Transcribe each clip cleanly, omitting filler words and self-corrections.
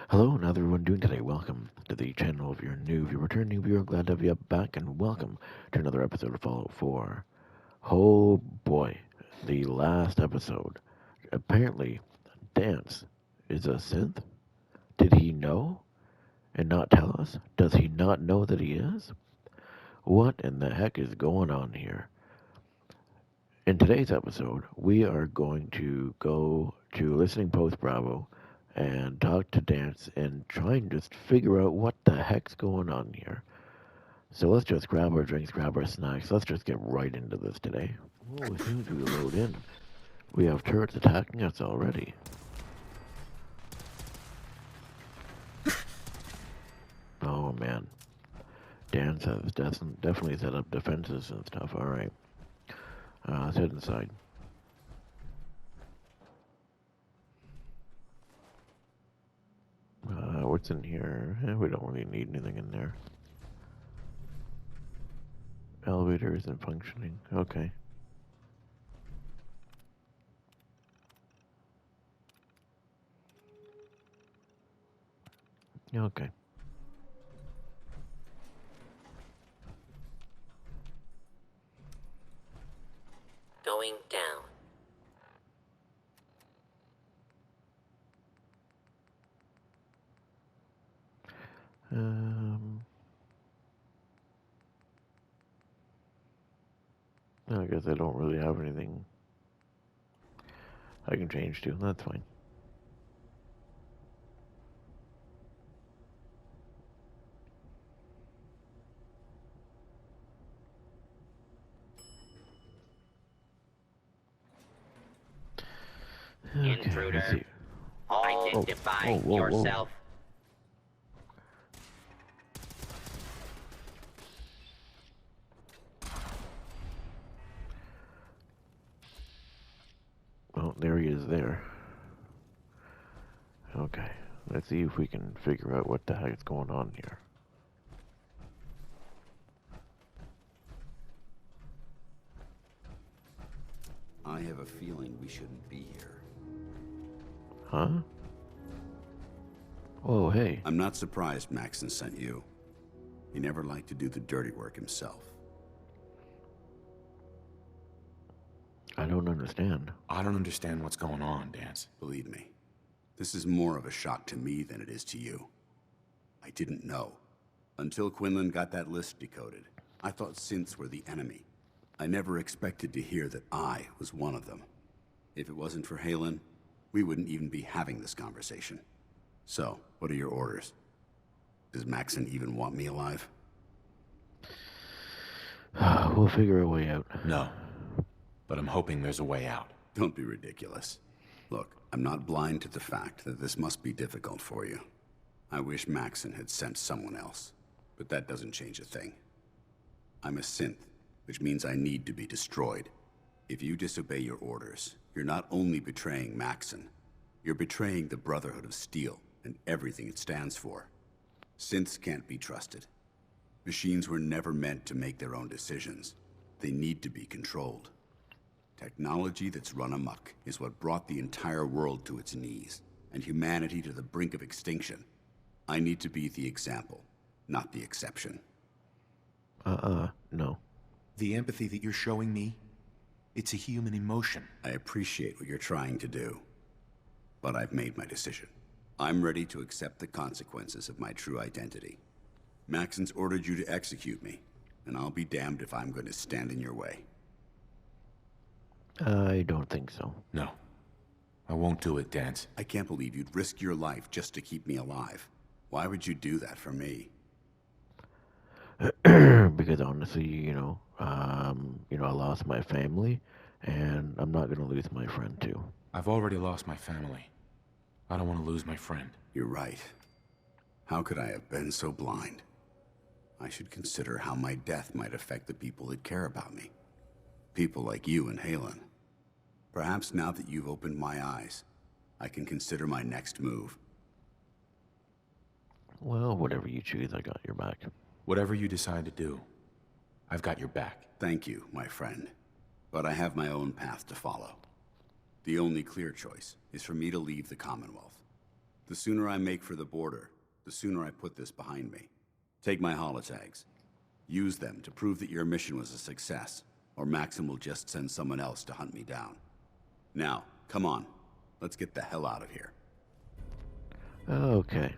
Hello, and how's everyone doing today? Welcome to the channel. If you're new, if you're returning viewer, glad to have you back, and welcome to another episode of Fallout 4. Oh boy, the last episode. Apparently, Dance is a synth. Did he know and not tell us? Does he not know that he is? What in the heck is going on here? In today's episode, we are going to go to Listening Post Bravo and talk to Dance and try and just figure out what the heck's going on here. So let's just grab our drinks, grab our snacks. Let's just get right into this today. Oh, as soon as we load in, we have turrets attacking us already. Oh man. Dance has definitely set up defenses and stuff. Alright. Let's head inside. What's in here? We don't really need anything in there. Elevator isn't functioning. Okay. Okay. Going down. I guess I don't really have anything I can change to. That's fine. Okay, let's Intruder. see. Identify whoa. yourself. Oh, there he is there. Okay, let's see if we can figure out what the heck is going on here. I have a feeling we shouldn't be here. Huh? Oh, hey. I'm not surprised Maxon sent you. He never liked to do the dirty work himself. I don't understand. I don't understand what's going on, Dance. Believe me, this is more of a shock to me than it is to you. I didn't know. Until Quinlan got that list decoded, I thought synths were the enemy. I never expected to hear that I was one of them. If it wasn't for Halen, we wouldn't even be having this conversation. So, what are your orders? Does Maxon even want me alive? We'll figure a way out. No. But I'm hoping there's a way out. Don't be ridiculous. Look, I'm not blind to the fact that this must be difficult for you. I wish Maxon had sent someone else, but that doesn't change a thing. I'm a synth, which means I need to be destroyed. If you disobey your orders, you're not only betraying Maxon, you're betraying the Brotherhood of Steel and everything it stands for. Synths can't be trusted. Machines were never meant to make their own decisions. They need to be controlled. Technology that's run amok is what brought the entire world to its knees, and humanity to the brink of extinction. I need to be the example, not the exception. No. The empathy that you're showing me, it's a human emotion. I appreciate what you're trying to do, but I've made my decision. I'm ready to accept the consequences of my true identity. Maxon's ordered you to execute me, and I'll be damned if I'm going to stand in your way. I don't think so. No. I won't do it, Dance. I can't believe you'd risk your life just to keep me alive. Why would you do that for me? Because honestly, I lost my family, and I'm not gonna lose my friend too. I've already lost my family. I don't want to lose my friend. You're right. How could I have been so blind? I should consider how my death might affect the people that care about me. People like you and Halen. Perhaps now that you've opened my eyes, I can consider my next move. Well, whatever you choose, I got your back. Whatever you decide to do, I've got your back. Thank you, my friend. But I have my own path to follow. The only clear choice is for me to leave the Commonwealth. The sooner I make for the border, the sooner I put this behind me. Take my holotags. Use them to prove that your mission was a success, or Maxim will just send someone else to hunt me down. Now, come on. Let's get the hell out of here. Okay.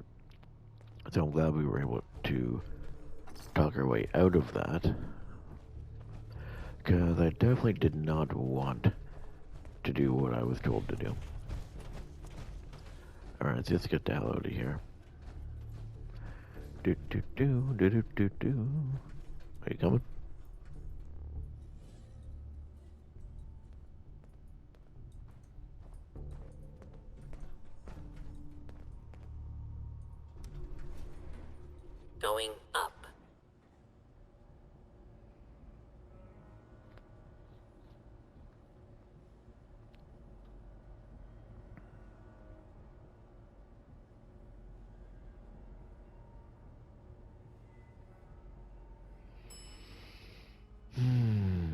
So I'm glad we were able to talk our way out of that. Because I definitely did not want to do what I was told to do. Alright, so let's get the hell out of here. Do do do do do do do. Are you coming? Going up.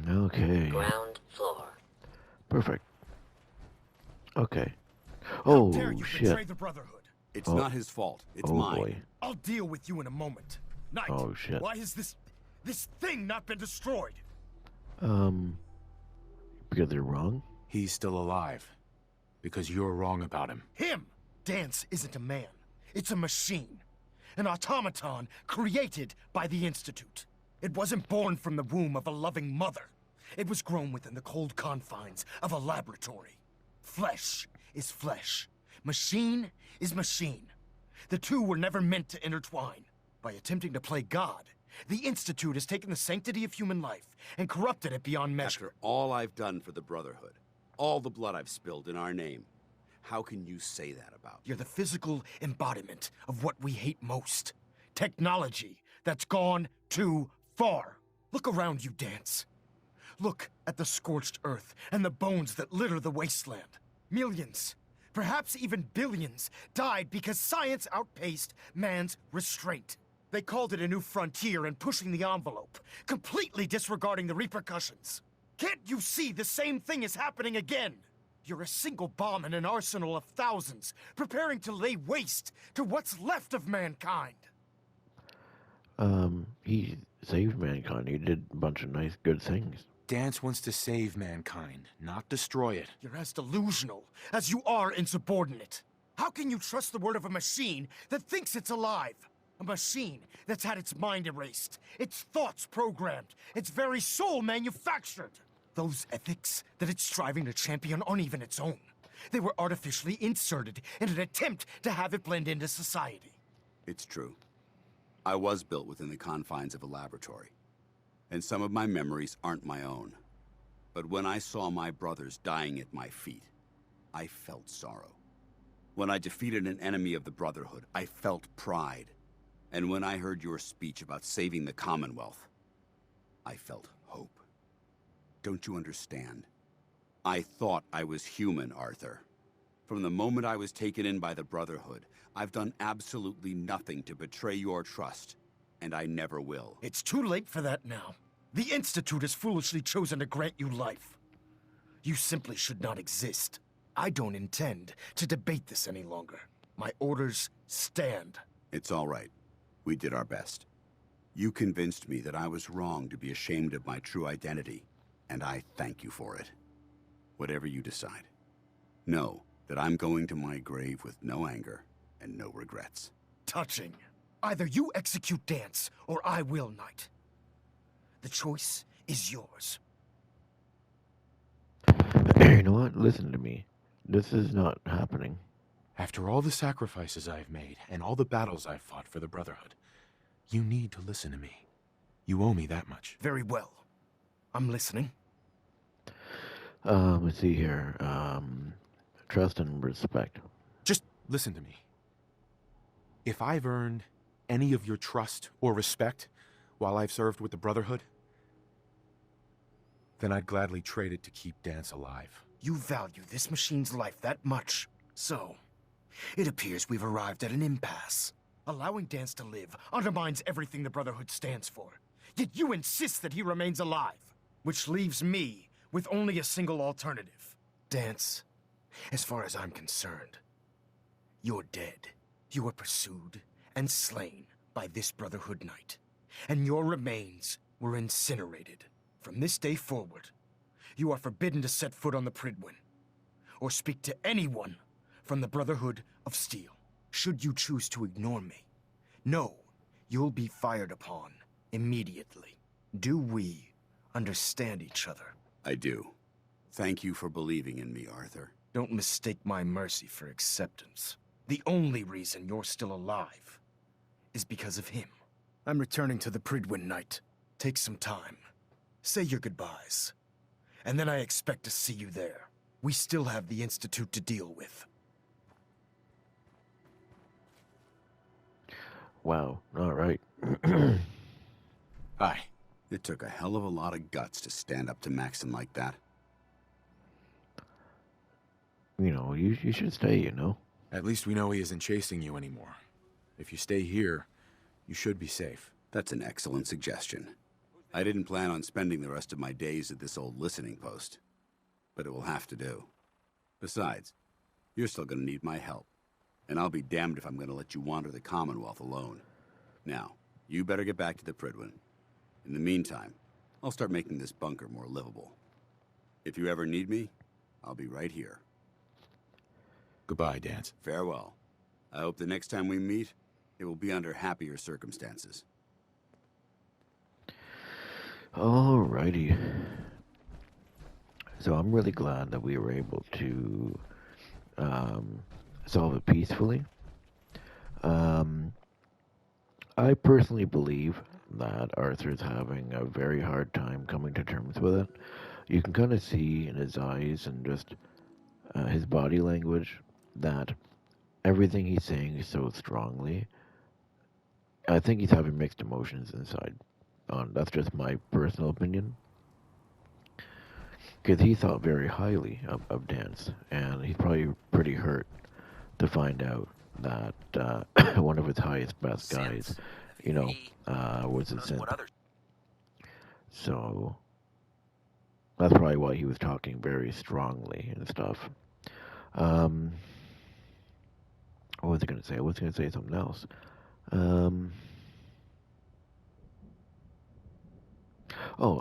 Okay. Ground floor. Perfect. Okay. How dare you Shit. betray the Brotherhood? It's not his fault. It's mine. Boy. I'll deal with you in a moment. Knight, Oh, shit. why has this thing not been destroyed? Because they're wrong? He's still alive. Because you're wrong about him. Him! Dance isn't a man. It's a machine. An automaton created by the Institute. It wasn't born from the womb of a loving mother. It was grown within the cold confines of a laboratory. Flesh is flesh. Machine is machine. The two were never meant to intertwine. By attempting to play God, the Institute has taken the sanctity of human life and corrupted it beyond measure. After all I've done for the Brotherhood, all the blood I've spilled in our name, how can you say that about me? You're the physical embodiment of what we hate most. Technology that's gone too far. Look around you, Dance. Look at the scorched earth and the bones that litter the wasteland. Millions, perhaps even billions, died because science outpaced man's restraint. They called it a new frontier and pushing the envelope, completely disregarding the repercussions. Can't you see the same thing is happening again? You're a single bomb in an arsenal of thousands, preparing to lay waste to what's left of mankind. He saved mankind. He did a bunch of nice, good things. Dance wants to save mankind, not destroy it. You're as delusional as you are insubordinate. How can you trust the word of a machine that thinks it's alive? A machine that's had its mind erased, its thoughts programmed, its very soul manufactured. Those ethics that it's striving to champion aren't even its own. They were artificially inserted in an attempt to have it blend into society. It's true. I was built within the confines of a laboratory, and some of my memories aren't my own. But when I saw my brothers dying at my feet, I felt sorrow. When I defeated an enemy of the Brotherhood, I felt pride. And when I heard your speech about saving the Commonwealth, I felt hope. Don't you understand? I thought I was human, Arthur. From the moment I was taken in by the Brotherhood, I've done absolutely nothing to betray your trust, and I never will. It's too late for that now. The Institute has foolishly chosen to grant you life. You simply should not exist. I don't intend to debate this any longer. My orders stand. It's all right. We did our best. You convinced me that I was wrong to be ashamed of my true identity, and I thank you for it. Whatever you decide, know that I'm going to my grave with no anger and no regrets. Touching. Either you execute Dance, or I will, Knight. The choice is yours. You know what? Listen to me. This is not happening. After all the sacrifices I've made and all the battles I've fought for the Brotherhood, you need to listen to me. You owe me that much. Very well. I'm listening. Let's see here. Trust and respect. Just listen to me. If I've earned any of your trust or respect while I've served with the Brotherhood, then I'd gladly trade it to keep Dance alive. You value this machine's life that much. So, it appears we've arrived at an impasse. Allowing Dance to live undermines everything the Brotherhood stands for. Yet you insist that he remains alive, which leaves me with only a single alternative. Dance, as far as I'm concerned, you're dead. You were pursued and slain by this Brotherhood Knight, and your remains were incinerated. From this day forward, you are forbidden to set foot on the Pridwin, or speak to anyone from the Brotherhood of Steel. Should you choose to ignore me, know you'll be fired upon immediately. Do we understand each other? I do. Thank you for believing in me, Arthur. Don't mistake my mercy for acceptance. The only reason you're still alive is because of him. I'm returning to the Pridwin Knight. Take some time. Say your goodbyes. And then I expect to see you there. We still have the Institute to deal with. Wow, alright. Aye. It took a hell of a lot of guts to stand up to Maxon like that. You know, you should stay, you know? At least we know he isn't chasing you anymore. If you stay here, you should be safe. That's an excellent suggestion. I didn't plan on spending the rest of my days at this old listening post, but it will have to do. Besides, you're still gonna need my help, and I'll be damned if I'm gonna let you wander the Commonwealth alone. Now, you better get back to the Pridwin. In the meantime, I'll start making this bunker more livable. If you ever need me, I'll be right here. Goodbye, Dance. Farewell. I hope the next time we meet, it will be under happier circumstances. Alrighty. So I'm really glad that we were able to solve it peacefully. I personally believe that Arthur's having a very hard time coming to terms with it. You can kind of see in his eyes and just his body language that everything he's saying so strongly. I think he's having mixed emotions inside. That's just my personal opinion. Because he thought very highly of Dance, and he's probably pretty hurt to find out that one of his highest, best guys, you know, was a synth. So that's probably why he was talking very strongly and stuff. What was I going to say? I was going to say something else.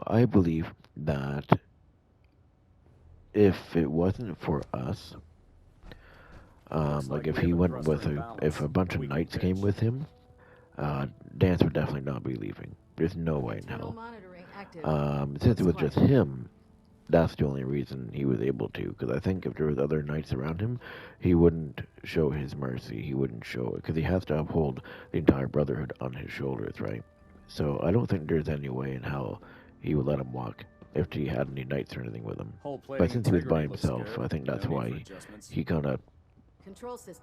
I believe that if it wasn't for us, like if he went with if a bunch of knights came with him, Dance would definitely not be leaving. There's no way in hell. Since it was just him, that's the only reason he was able to. Because I think if there was other knights around him, he wouldn't show his mercy. He wouldn't show it because he has to uphold the entire Brotherhood on his shoulders, right? So I don't think there's any way in hell he would let him walk if he had any knights or anything with him. But since he was by himself, I think that's why he kind of,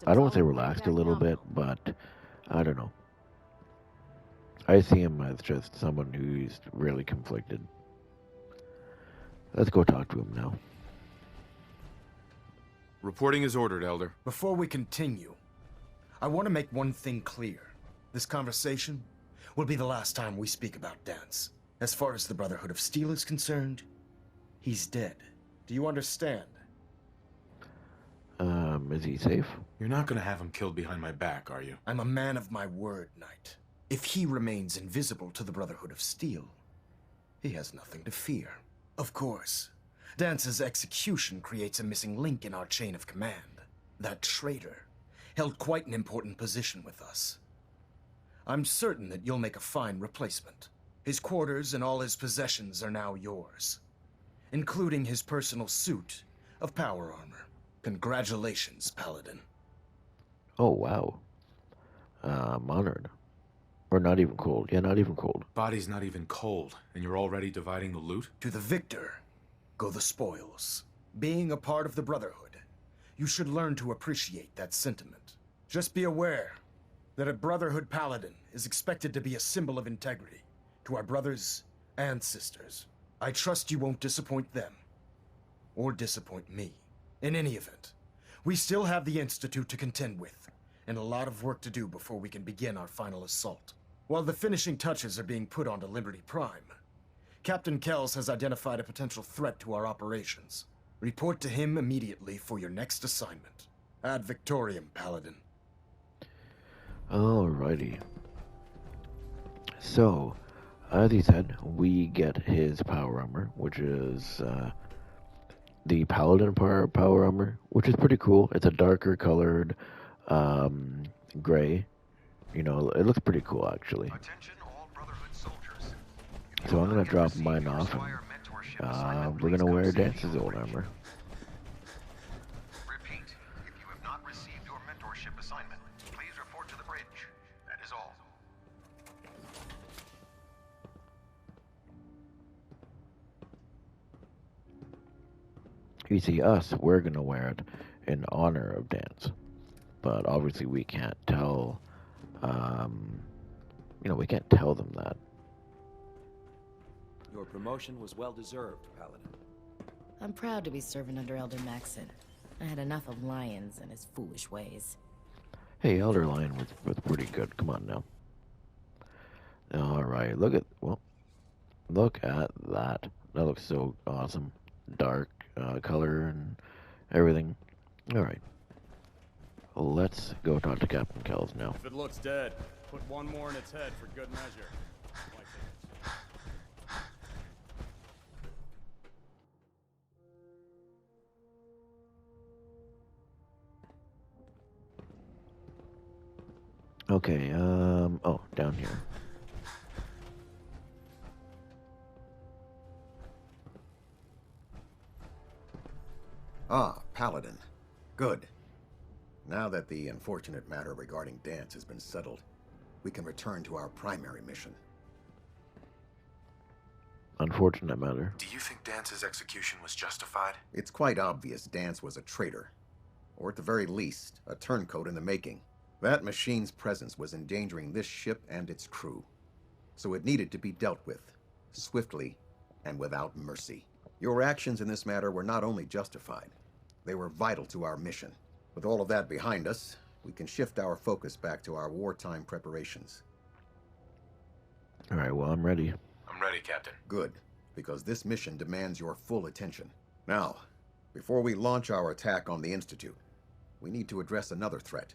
I don't want to say relaxed a little bit, but I don't know. I see him as just someone who's really conflicted. Let's go talk to him now. Reporting is ordered, Elder. Before we continue, I want to make one thing clear. This conversation will be the last time we speak about Dance. As far as the Brotherhood of Steel is concerned, he's dead. Do you understand? Is he safe? You're not gonna have him killed behind my back, are you? I'm a man of my word, Knight. If he remains invisible to the Brotherhood of Steel, he has nothing to fear. Of course, Dance's execution creates a missing link in our chain of command. That traitor held quite an important position with us. I'm certain that you'll make a fine replacement. His quarters and all his possessions are now yours, including his personal suit of power armor. Congratulations, Paladin. Oh, wow. I'm honored. Or not even cold. Yeah, not even cold. Body's not even cold, and you're already dividing the loot? To the victor go the spoils. Being a part of the Brotherhood, you should learn to appreciate that sentiment. Just be aware that a Brotherhood Paladin is expected to be a symbol of integrity to our brothers and sisters. I trust you won't disappoint them, or disappoint me. In any event, we still have the Institute to contend with, and a lot of work to do before we can begin our final assault. While the finishing touches are being put onto Liberty Prime, Captain Kells has identified a potential threat to our operations. Report to him immediately for your next assignment. Ad Victoriam, Paladin. Alrighty. So, as he said, we get his power armor, which is the Paladin power armor, which is pretty cool. It's a darker colored gray. You know, it looks pretty cool actually. Attention all Brotherhood soldiers. So I'm gonna drop mine off, and we're gonna wear Dance's old armor. Repeat, if you have not received your mentorship assignment, please report to the bridge. That is all. You see, us, we're gonna wear it in honor of Dance, but obviously we can't tell. We can't tell them that. Your promotion was well deserved, Paladin. I'm proud to be serving under Elder Maxon. I had enough of Lyons and his foolish ways. Hey, Elder Lion was pretty good. Come on now. All right, look at that. That looks so awesome. Dark color and everything. All right. Let's go talk to Captain Kells now. If it looks dead, put one more in its head for good measure. Okay, oh, down here. Ah, Paladin. Good. Now that the unfortunate matter regarding Dance has been settled, we can return to our primary mission. Unfortunate matter. Do you think Dance's execution was justified? It's quite obvious Dance was a traitor. Or at the very least, a turncoat in the making. That machine's presence was endangering this ship and its crew. So it needed to be dealt with, swiftly and without mercy. Your actions in this matter were not only justified, they were vital to our mission. With all of that behind us, we can shift our focus back to our wartime preparations. All right, well, I'm ready. I'm ready, Captain. Good, because this mission demands your full attention. Now, before we launch our attack on the Institute, we need to address another threat.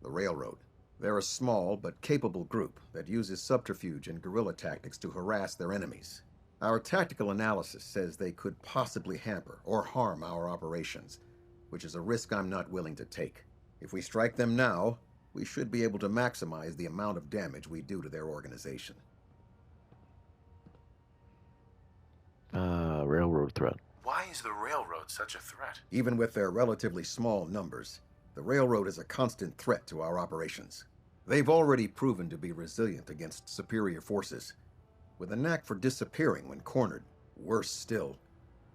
The Railroad. They're a small but capable group that uses subterfuge and guerrilla tactics to harass their enemies. Our tactical analysis says they could possibly hamper or harm our operations, which is a risk I'm not willing to take. If we strike them now, we should be able to maximize the amount of damage we do to their organization. Railroad threat. Why is the Railroad such a threat? Even with their relatively small numbers, the Railroad is a constant threat to our operations. They've already proven to be resilient against superior forces, with a knack for disappearing when cornered. Worse still,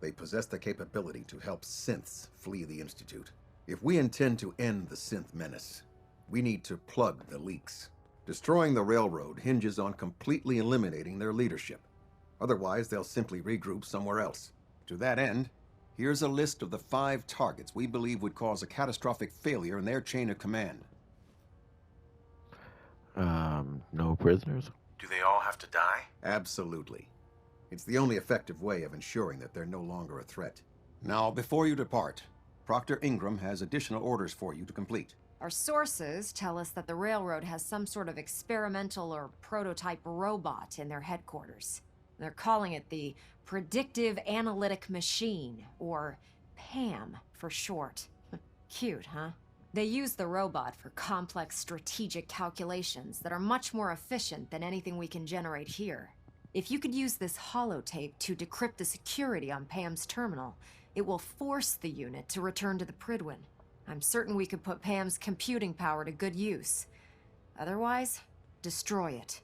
they possess the capability to help synths flee the Institute. If we intend to end the synth menace, we need to plug the leaks. Destroying the Railroad hinges on completely eliminating their leadership. Otherwise, they'll simply regroup somewhere else. To that end, here's a list of the 5 targets we believe would cause a catastrophic failure in their chain of command. No prisoners? Do they all have to die? Absolutely. It's the only effective way of ensuring that they're no longer a threat. Now, before you depart, Proctor Ingram has additional orders for you to complete. Our sources tell us that the Railroad has some sort of experimental or prototype robot in their headquarters. They're calling it the Predictive Analytic Machine, or PAM for short. Cute, huh? They use the robot for complex strategic calculations that are much more efficient than anything we can generate here. If you could use this holotape to decrypt the security on PAM's terminal, it will force the unit to return to the Pridwin. I'm certain we could put PAM's computing power to good use. Otherwise, destroy it.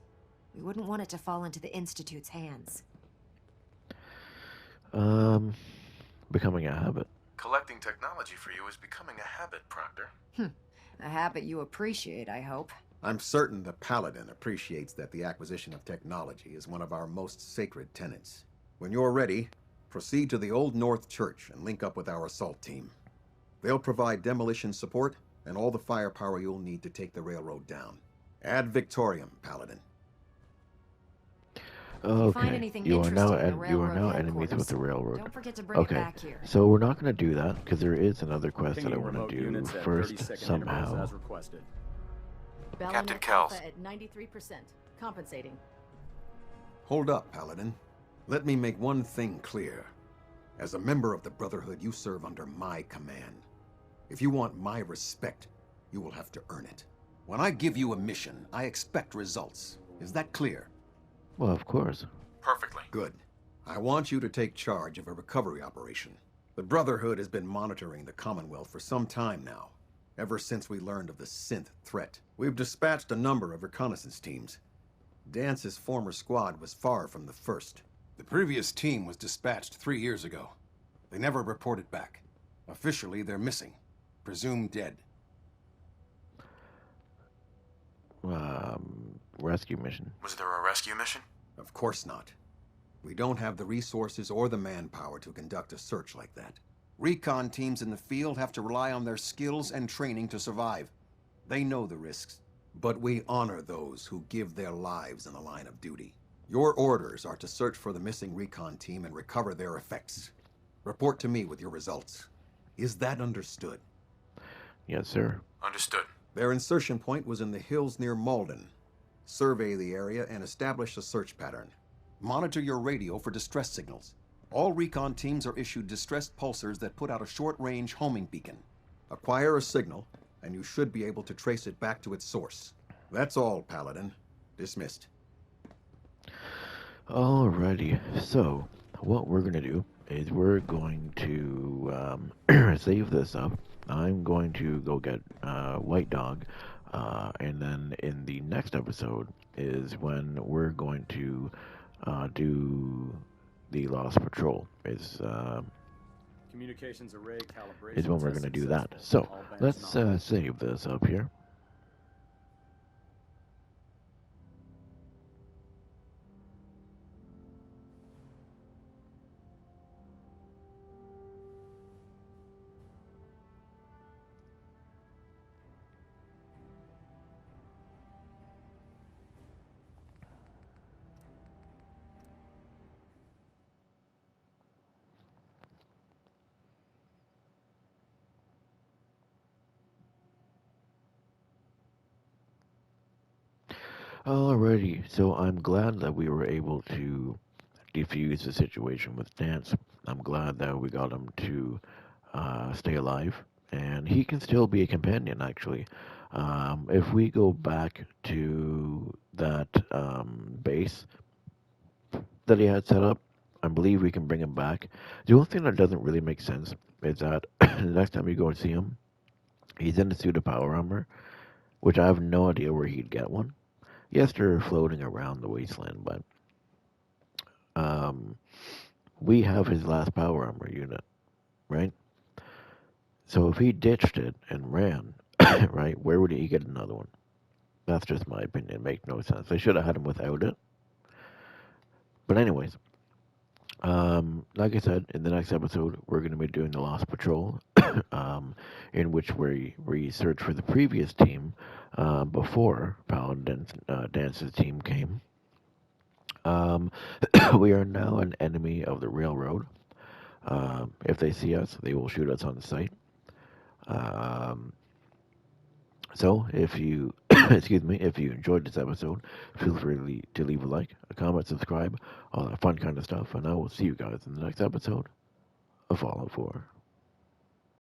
We wouldn't want it to fall into the Institute's hands. Becoming a habit. Collecting technology for you is becoming a habit, Proctor. A habit you appreciate, I hope. I'm certain the Paladin appreciates that the acquisition of technology is one of our most sacred tenets. When you're ready, proceed to the Old North Church and link up with our assault team. They'll provide demolition support and all the firepower you'll need to take the railroad down. Ad Victoriam, Paladin. Okay, you are now enemies with the railroad. Don't forget to bring it back here. So we're not going to do that because there is another quest that I Pinging want remote to do units at first 30-second intervals somehow. as requested. Captain Kells. At 93%. Compensating. Hold up, Paladin. Let me make one thing clear. As a member of the Brotherhood, you serve under my command. If you want my respect, you will have to earn it. When I give you a mission, I expect results. Is that clear? Well, of course. Perfectly. Good. I want you to take charge of a recovery operation. The Brotherhood has been monitoring the Commonwealth for some time now, ever since we learned of the synth threat. We've dispatched a number of reconnaissance teams. Dance's former squad was far from the first. The previous team was dispatched 3 years ago. They never reported back. Officially, they're missing. Presumed dead. Rescue mission. Was there a rescue mission? Of course not. We don't have the resources or the manpower to conduct a search like that. Recon teams in the field have to rely on their skills and training to survive. They know the risks. But we honor those who give their lives in the line of duty. Your orders are to search for the missing recon team and recover their effects. Report to me with your results. Is that understood? Yes, sir. Understood. Their insertion point was in the hills near Malden. Survey the area and establish a search pattern. Monitor your radio for distress signals. All recon teams are issued distress pulsars that put out a short-range homing beacon. Acquire a signal, and you should be able to trace it back to its source. That's all, Paladin. Dismissed. Alrighty, so what we're going to do is we're going to save this up. I'm going to go get White Dog, and then in the next episode is when we're going to do the Lost Patrol. Communications array calibration Is when we're going to do that. So let's save this up here. Alrighty, so I'm glad that we were able to defuse the situation with Dance. I'm glad that we got him to stay alive, and he can still be a companion, actually. If we go back to that base that he had set up, I believe we can bring him back. The only thing that doesn't really make sense is that the next time you go and see him, he's in a suit of power armor, which I have no idea where he'd get one. Yes, they're floating around the wasteland, but we have his last power armor unit, right? So if he ditched it and ran, right, where would he get another one? That's just my opinion. It makes no sense. They should have had him without it. But anyways, like I said, in the next episode, we're going to be doing the Lost Patrol, in which we search for the previous team before Paladin Dance's team came. We are now an enemy of the railroad. If they see us, they will shoot us on sight. So if you excuse me, if you enjoyed this episode, feel free to leave a like, a comment, subscribe, all that fun kind of stuff, and I will see you guys in the next episode of Fallout 4.